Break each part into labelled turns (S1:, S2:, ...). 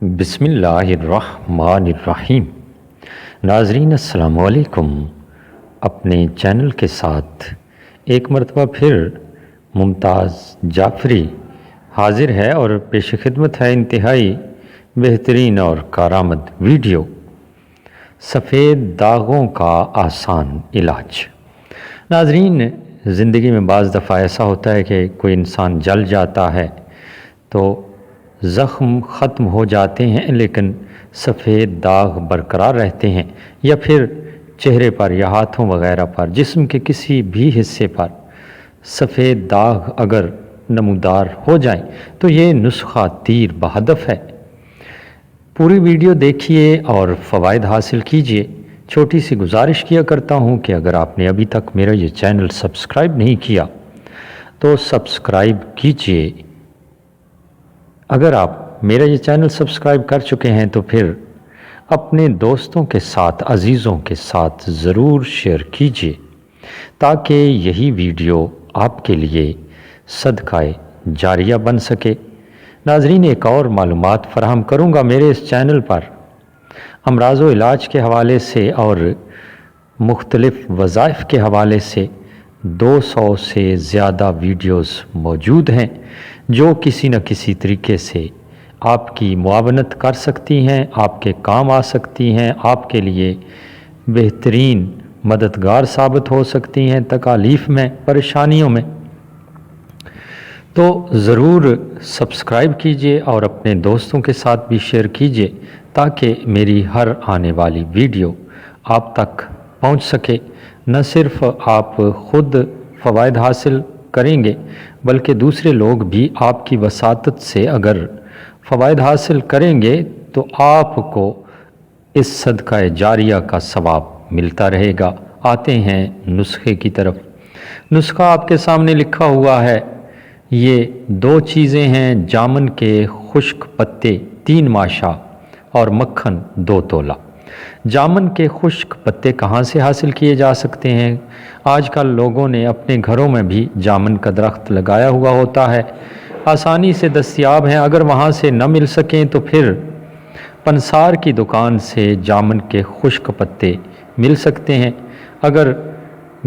S1: बिस्मिल्लाहिर्रहमानिर्रहीम। नाज़रीन अस्सलाम वालेकुम। अपने चैनल के साथ एक मरतबा फिर मुमताज़ जाफ़री हाज़िर है और पेश खिदमत है इंतहाई बेहतरीन और कारामद वीडियो, सफ़ेद दागों का आसान इलाज। नाज़रीन, ज़िंदगी में बाज़ दफ़ा ऐसा होता है कि कोई इंसान जल जाता है तो ज़ख्म ख़त्म हो जाते हैं लेकिन सफ़ेद दाग बरकरार रहते हैं, या फिर चेहरे पर या हाथों वगैरह पर, जिस्म के किसी भी हिस्से पर सफ़ेद दाग अगर नमूदार हो जाएं तो ये नुस्खा तीर बहदफ है। पूरी वीडियो देखिए और फ़वाइद हासिल कीजिए। छोटी सी गुजारिश किया करता हूँ कि अगर आपने अभी तक मेरा ये चैनल सब्सक्राइब नहीं किया तो सब्सक्राइब कीजिए। अगर आप मेरा ये चैनल सब्सक्राइब कर चुके हैं तो फिर अपने दोस्तों के साथ, अजीज़ों के साथ ज़रूर शेयर कीजिए ताकि यही वीडियो आपके लिए सदकाए जारिया बन सके। नाज़रीन, एक और मालूमात फ़राहम करूँगा मेरे इस चैनल पर अमराज़ व इलाज के हवाले से और मुख्तलिफ़ वज़ाइफ़ के हवाले से 200 से ज़्यादा वीडियोस मौजूद हैं जो किसी न किसी तरीके से आपकी मुआवनत कर सकती हैं, आपके काम आ सकती हैं, आपके लिए बेहतरीन मददगार साबित हो सकती हैं तकालीफ़ में, परेशानियों में। तो ज़रूर सब्सक्राइब कीजिए और अपने दोस्तों के साथ भी शेयर कीजिए ताकि मेरी हर आने वाली वीडियो आप तक पहुंच सके। न सिर्फ़ आप ख़ुद फ़वाइद हासिल करेंगे बल्कि दूसरे लोग भी आपकी वसातत से अगर फ़वाइद हासिल करेंगे तो आपको इस सदक़ाए जारिया का सवाब मिलता रहेगा। आते हैं नुस्खे की तरफ। नुस्खा आपके सामने लिखा हुआ है। ये 2 चीज़ें हैं, जामुन के खुश्क पत्ते 3 माशा और मक्खन 2 तोला। जामुन के खुश्क पत्ते कहाँ से हासिल किए जा सकते हैं? आजकल लोगों ने अपने घरों में भी जामुन का दरख्त लगाया हुआ होता है, आसानी से दस्तयाब हैं। अगर वहाँ से न मिल सकें तो फिर पंसार की दुकान से जामुन के खुश्क पत्ते मिल सकते हैं। अगर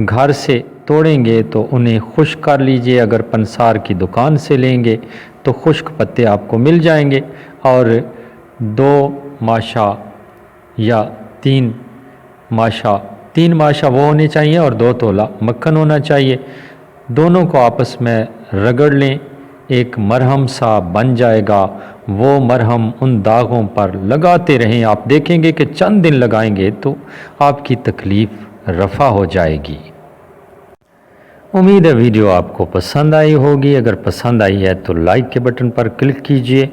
S1: घर से तोड़ेंगे तो उन्हें खुश्क कर लीजिए, अगर पंसार की दुकान से लेंगे तो खुश्क पत्ते आपको मिल जाएंगे। और 2 माशा या 3 माशा वो होने चाहिए और 2 तोला मक्खन होना चाहिए। दोनों को आपस में रगड़ लें, एक मरहम सा बन जाएगा। वो मरहम उन दागों पर लगाते रहें। आप देखेंगे कि चंद दिन लगाएंगे तो आपकी तकलीफ़ रफ़ा हो जाएगी। उम्मीद है वीडियो आपको पसंद आई होगी। अगर पसंद आई है तो लाइक के बटन पर क्लिक कीजिए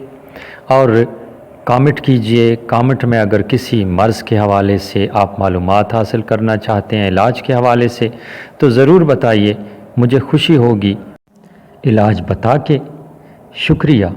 S1: और कमेंट कीजिए। कमेंट में अगर किसी मर्ज़ के हवाले से आप मालूमात हासिल करना चाहते हैं, इलाज के हवाले से, तो ज़रूर बताइए, मुझे खुशी होगी इलाज बता के। शुक्रिया।